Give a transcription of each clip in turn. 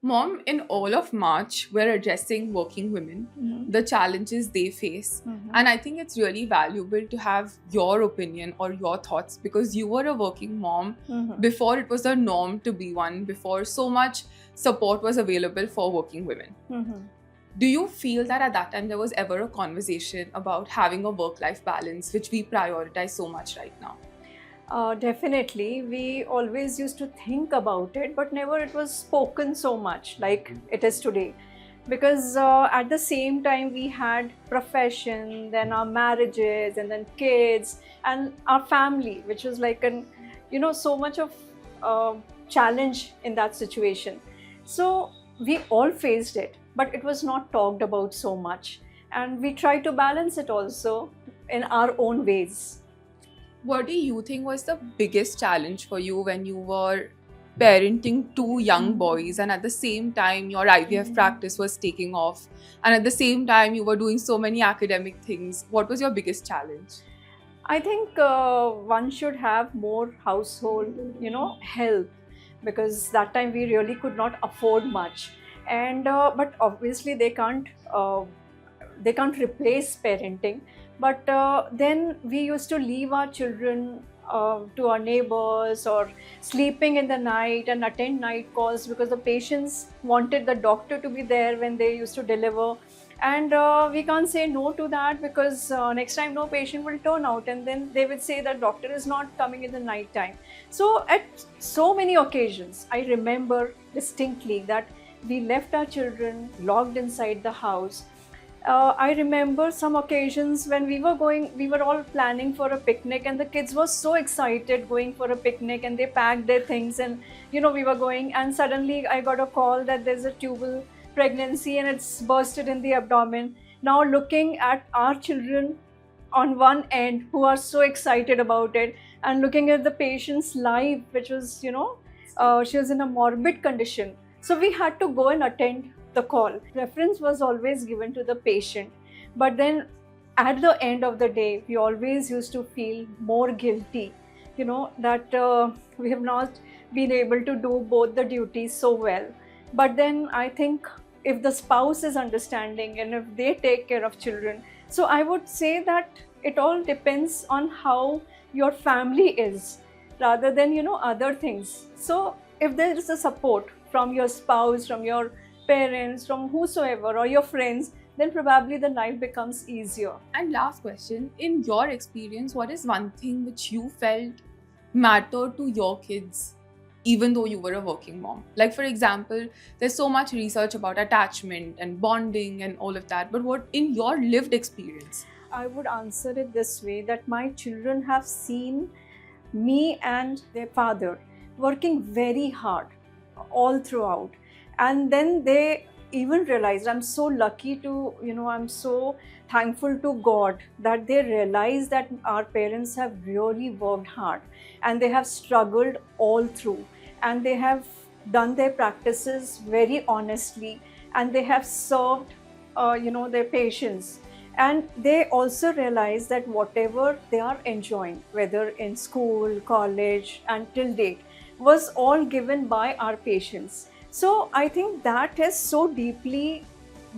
Mom, in all of March, we're addressing working women, the challenges they face. And I think it's really valuable to have your opinion or your thoughts because you were a working mom before it was a norm to be one, before so much support was available for working women. Do you feel that at that time there was ever a conversation about having a work life balance, which we prioritize so much right now? Definitely, we always used to think about it, but never it was spoken so much like it is today. Because at the same time, we had profession, then our marriages, and then kids, and our family, which was like so much of challenge in that situation. So we all faced it, but it was not talked about so much, and we try to balance it also in our own ways. What do you think was the biggest challenge for you when you were parenting two young boys and at the same time your IVF practice was taking off and at the same time you were doing so many academic things? What was your biggest challenge? I think one should have more household, help, because that time we really could not afford much, and but obviously they can't replace parenting. But then we used to leave our children to our neighbors or sleeping in the night and attend night calls because the patients wanted the doctor to be there when they used to deliver. And we can't say no to that because next time no patient will turn out, and then they would say that doctor is not coming in the night time. So at so many occasions I remember distinctly that we left our children locked inside the house. I remember some occasions when we were all planning for a picnic, and the kids were so excited going for a picnic, and they packed their things, and we were going, and suddenly I got a call that there's a tubal pregnancy and it's bursted in the abdomen. Now looking at our children on one end who are so excited about it, and looking at the patient's life, which was, she was in a morbid condition. So we had to go and attend the call. Preference was always given to the patient. But then at the end of the day, we always used to feel more guilty, that we have not been able to do both the duties so well. But then I think if the spouse is understanding and if they take care of children, so I would say that it all depends on how your family is rather than other things. So if there is a support from your spouse, from your parents, from whosoever, or your friends, then probably the life becomes easier. And last question, in your experience, what is one thing which you felt mattered to your kids even though you were a working mom? Like, for example, there's so much research about attachment and bonding and all of that, but what in your lived experience? I would answer it this way, that my children have seen me and their father working very hard all throughout, and then they even realized, I'm so lucky to, I'm so thankful to God that they realize that our parents have really worked hard and they have struggled all through, and they have done their practices very honestly, and they have served their patients. And they also realize that whatever they are enjoying, whether in school, college, and till date, was all given by our patients. So I think that is so deeply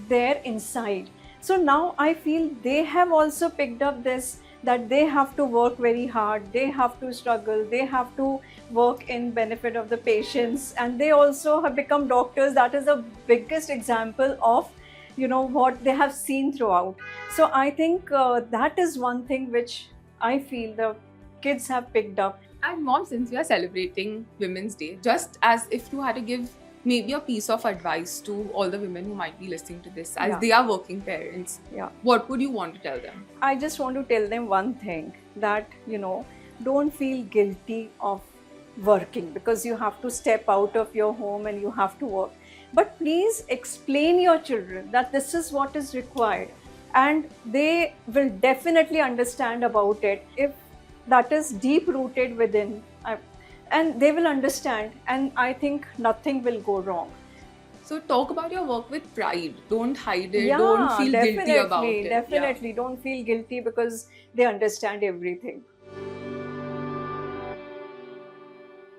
there inside. So now I feel they have also picked up this, that they have to work very hard, they have to struggle, they have to work in benefit of the patients, and they also have become doctors. That is the biggest example of what they have seen throughout. So I think that is one thing which I feel the kids have picked up. And mom, since we are celebrating Women's Day, just as if you had to give maybe a piece of advice to all the women who might be listening to this as they are working parents, what would you want to tell them? I just want to tell them one thing, that don't feel guilty of working because you have to step out of your home and you have to work. But please explain your children that this is what is required, and they will definitely understand about it if that is deep rooted within, and they will understand, and I think nothing will go wrong. So talk about your work with pride. Don't hide it. Don't feel guilty about it. Definitely. Don't feel guilty because they understand everything.